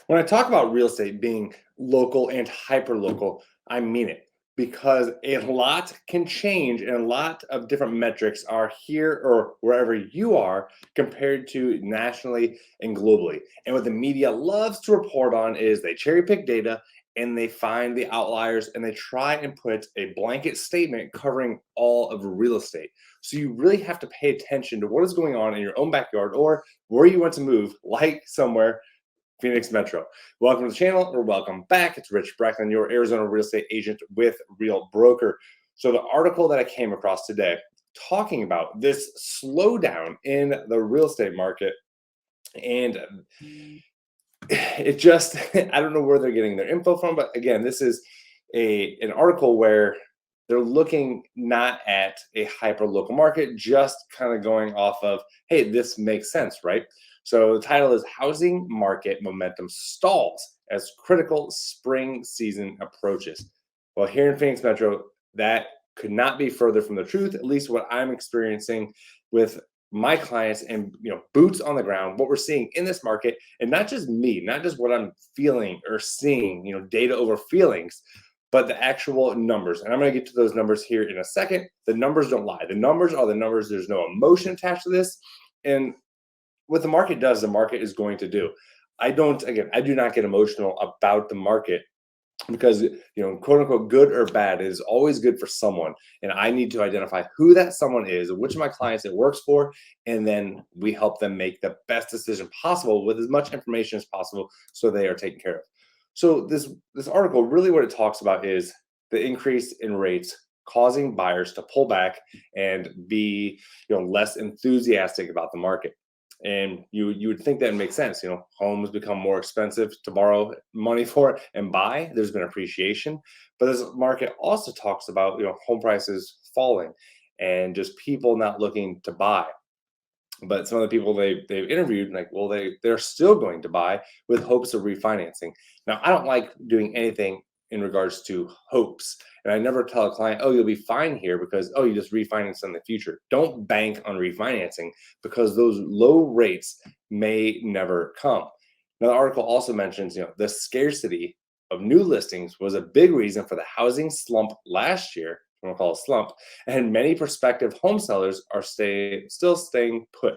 When I talk about real estate being local and hyper local, I mean it because a lot can change and a lot of different metrics are here or wherever you are compared to nationally and globally. And what the media loves to report on is they cherry pick data and they find the outliers and they try and put a blanket statement covering all of real estate. So you really have to pay attention to what is going on in your own backyard or where you want to move, like somewhere Phoenix Metro. Welcome to the channel or welcome back. It's Rich Brecklin, your Arizona real estate agent with Real Broker. So the article that I came across today talking about this slowdown in the real estate market, and it just I don't know where they're getting their info from, but again, this is an article where they're looking not at a hyper local market, just kind of going off of, hey, this makes sense, right? So the title is Housing Market Momentum Stalls as Critical Spring Season Approaches. Well, here in Phoenix Metro, that could not be further from the truth, at least what I'm experiencing with my clients and boots on the ground, what we're seeing in this market, and not just me, not just what I'm feeling or seeing, data over feelings, but the actual numbers. And I'm going to get to those numbers here in a second. The numbers don't lie. The numbers are the numbers. There's no emotion attached to this. And what the market does, the market is going to do. I do not get emotional about the market because, quote unquote, good or bad is always good for someone. And I need to identify who that someone is, which of my clients it works for, and then we help them make the best decision possible with as much information as possible so they are taken care of. So this article, really what it talks about is the increase in rates causing buyers to pull back and be less enthusiastic about the market. And you would think that makes sense. Homes become more expensive to borrow money for and buy. There's been appreciation, but this market also talks about home prices falling and just people not looking to buy. But some of the people they've interviewed, they're still going to buy with hopes of refinancing. Now, I don't like doing anything in regards to hopes. And I never tell a client, oh, you'll be fine here because, oh, you just refinance in the future. Don't bank on refinancing because those low rates may never come. Now, the article also mentions, the scarcity of new listings was a big reason for the housing slump last year. I'm going to call it a slump. And many prospective home sellers are still staying put.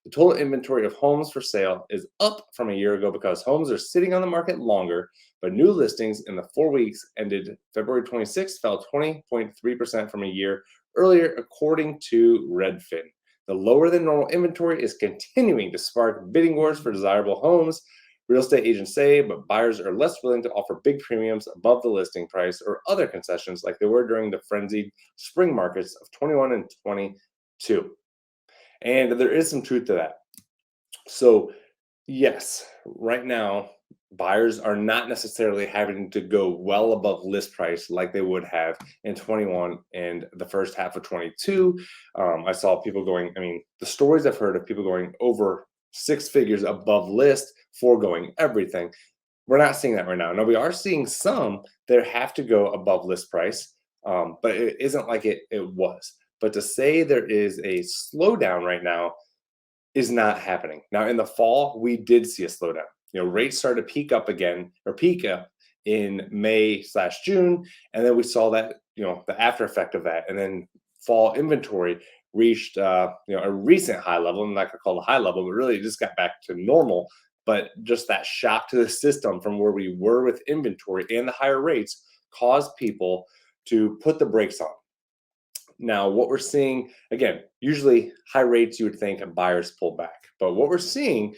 The total inventory of homes for sale is up from a year ago because homes are sitting on the market longer, but new listings in the 4 weeks ended February 26th fell 20.3% from a year earlier, according to Redfin. The lower than normal inventory is continuing to spark bidding wars for desirable homes, real estate agents say, but buyers are less willing to offer big premiums above the listing price or other concessions like they were during the frenzied spring markets of 21 and 22. And there is some truth to that. So, yes, right now, buyers are not necessarily having to go well above list price like they would have in 21 and the first half of 22. I saw people going, the stories I've heard of people going over six figures above list, foregoing everything. We're not seeing that right now. Now, we are seeing some that have to go above list price, but it isn't like it was. But to say there is a slowdown right now is not happening. Now, in the fall, we did see a slowdown. Rates started to peak up in May/June, and then we saw that, the after effect of that, and then fall inventory reached, a recent high level. I'm not going to call it a high level, but really it just got back to normal. But just that shock to the system from where we were with inventory and the higher rates caused people to put the brakes on. Now, what we're seeing, again, usually high rates, you would think buyers pull back. But what we're seeing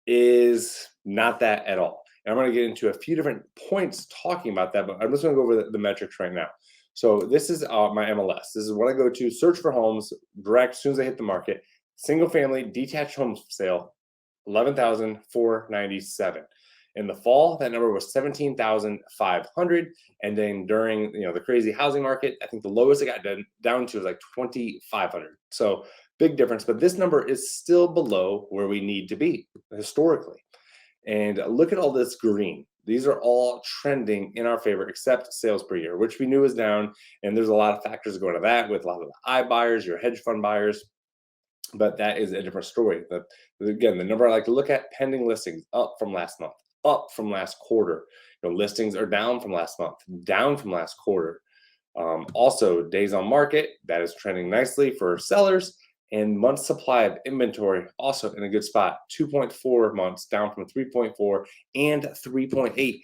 is not that at all. And I'm going to get into a few different points talking about that, but I'm just going to go over the metrics right now. So this is my MLS. This is what I go to, search for homes, direct as soon as I hit the market. Single family detached homes for sale, 11,497. In the fall, that number was 17,500. And then during the crazy housing market, I think the lowest it got down to was like 2,500. So big difference, but this number is still below where we need to be historically. And look at all this green. These are all trending in our favor, except sales per year, which we knew was down. And there's a lot of factors going to that with a lot of the iBuyers, your hedge fund buyers. But that is a different story. Again, the number I like to look at, pending listings, up from last month. up from last quarter. Listings are down from last month, down from last quarter. Also, days on market, that is trending nicely for sellers, and month supply of inventory also in a good spot, 2.4 months, down from 3.4 and 3.8.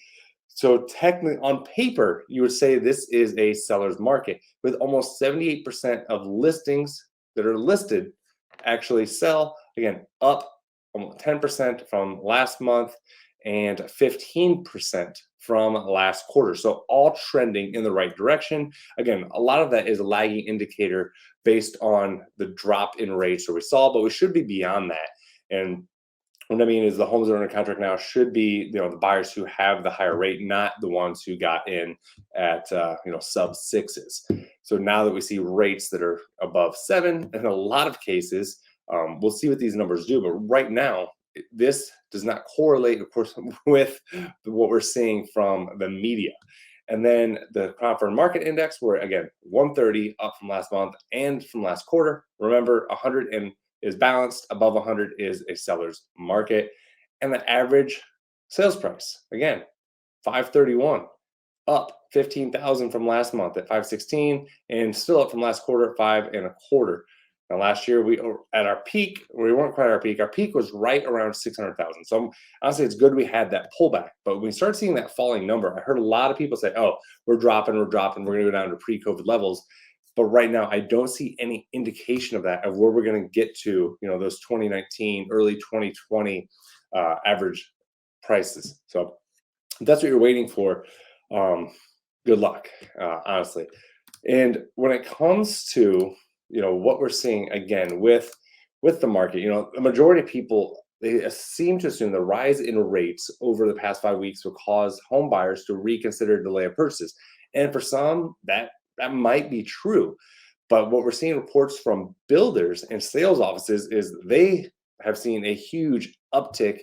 So technically, on paper, you would say this is a seller's market with almost 78% of listings that are listed actually sell. Again, up almost 10% from last month and 15% from last quarter. So all trending in the right direction. Again, a lot of that is a lagging indicator based on the drop in rates that we saw, but we should be beyond that. And what I mean is the homes that are under contract now should be, the buyers who have the higher rate, not the ones who got in at, sub sixes. So now that we see rates that are above 7, in a lot of cases, we'll see what these numbers do. But right now, this does not correlate, of course, with what we're seeing from the media. And then the Crawford Market Index, we're again 130 up from last month and from last quarter. Remember, 100 is balanced. Above 100 is a seller's market. And the average sales price, again, 531, up 15,000 from last month at 516, and still up from last quarter at 5.25. Now, last year we were at our peak. We weren't quite at our peak. Our peak was right around 600,000. So honestly, it's good we had that pullback. But when we start seeing that falling number, I heard a lot of people say, "Oh, we're dropping. We're going to go down to pre-COVID levels." But right now, I don't see any indication of that, of where we're going to get to, those 2019, early 2020 average prices. So if that's what you're waiting for, good luck, honestly. And when it comes to, what we're seeing again with the market, the majority of people, they seem to assume the rise in rates over the past 5 weeks will cause home buyers to reconsider delay of purchase. And for some, that might be true. But what we're seeing reports from builders and sales offices is they have seen a huge uptick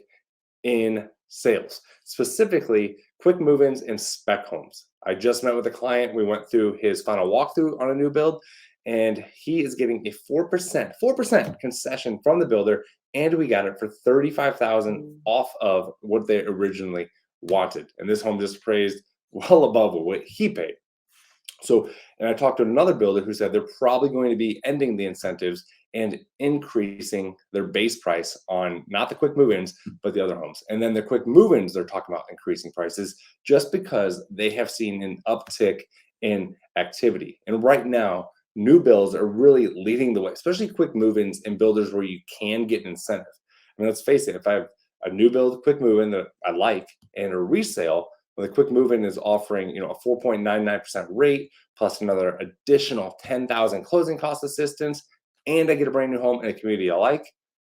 in sales, specifically quick move-ins and spec homes. I just met with a client. We went through his final walkthrough on a new build, and he is getting a 4% concession from the builder, and we got it for $35,000 off of what they originally wanted. And this home just appraised well above what he paid. So, and I talked to another builder who said they're probably going to be ending the incentives and increasing their base price on not the quick move-ins, but the other homes. And then the quick move-ins, they're talking about increasing prices just because they have seen an uptick in activity. And right now, new builds are really leading the way, especially quick move-ins and builders where you can get an incentive. I mean, let's face it, if I have a new build quick move-in that I like and a resale, the quick move-in is offering, a 4.99% rate plus another additional 10,000 closing cost assistance, and I get a brand new home in a community I like,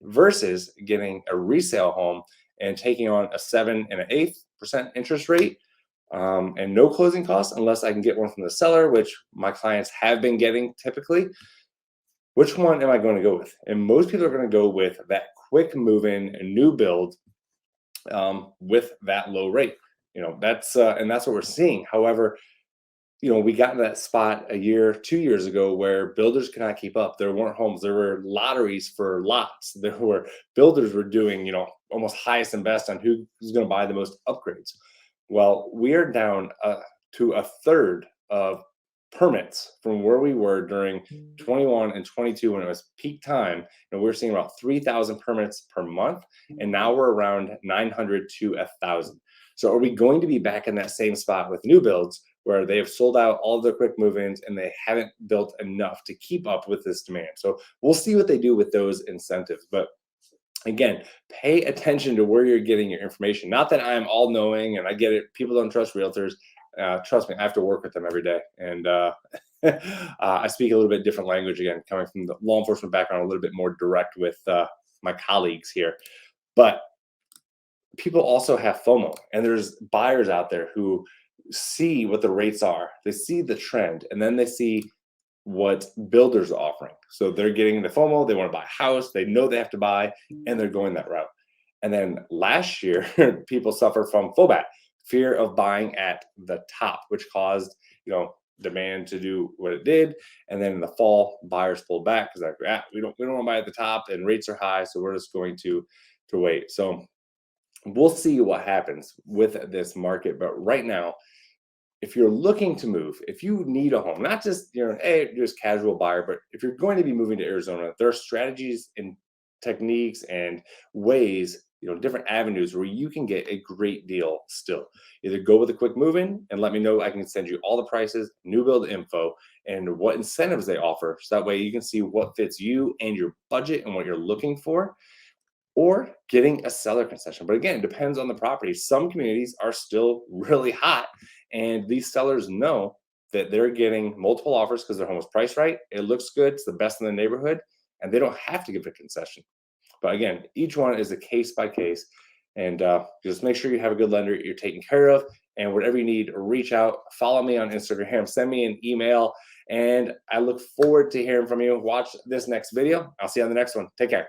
versus getting a resale home and taking on a 7.125% interest rate and no closing costs unless I can get one from the seller, which my clients have been getting typically. Which one am I going to go with? And most people are going to go with that quick move-in and new build with that low rate. That's and that's what we're seeing. However, we got in that spot 2 years ago where builders could not keep up. There weren't homes. There were lotteries for lots. There were builders were doing, almost highest and best on who's going to buy the most upgrades. Well, we are down to a third of permits from where we were during 21 and 22 when it was peak time. And we're seeing about 3,000 permits per month, and now we're around 900 to 1,000. So are we going to be back in that same spot with new builds where they have sold out all of their quick move-ins and they haven't built enough to keep up with this demand? So we'll see what they do with those incentives. But again, pay attention to where you're getting your information. Not that I'm all knowing and I get it. People don't trust realtors. Trust me, I have to work with them every day. And I speak a little bit different language, again, coming from the law enforcement background, a little bit more direct with my colleagues here. But people also have FOMO, and there's buyers out there who see what the rates are. They see the trend, and then they see what builders are offering. So they're getting the FOMO. They want to buy a house. They know they have to buy, and they're going that route. And then last year, people suffer from FOBAT, fear of buying at the top, which caused, demand to do what it did. And then in the fall, buyers pulled back because we don't want to buy at the top, and rates are high, so we're just going to wait. So we'll see what happens with this market. But right now, if you're looking to move, if you need a home, not just hey, just casual buyer, but if you're going to be moving to Arizona, there are strategies and techniques and ways, different avenues where you can get a great deal still. Either go with a quick move in and let me know. I can send you all the prices, new build info, and what incentives they offer. So that way you can see what fits you and your budget and what you're looking for, or getting a seller concession. But again, it depends on the property. Some communities are still really hot, and these sellers know that they're getting multiple offers because their home is priced right. It looks good, it's the best in the neighborhood, and they don't have to give a concession. But again, each one is a case by case, and just make sure you have a good lender you're taking care of. And whatever you need, reach out, follow me on Instagram, send me an email, and I look forward to hearing from you. Watch this next video. I'll see you on the next one. Take care.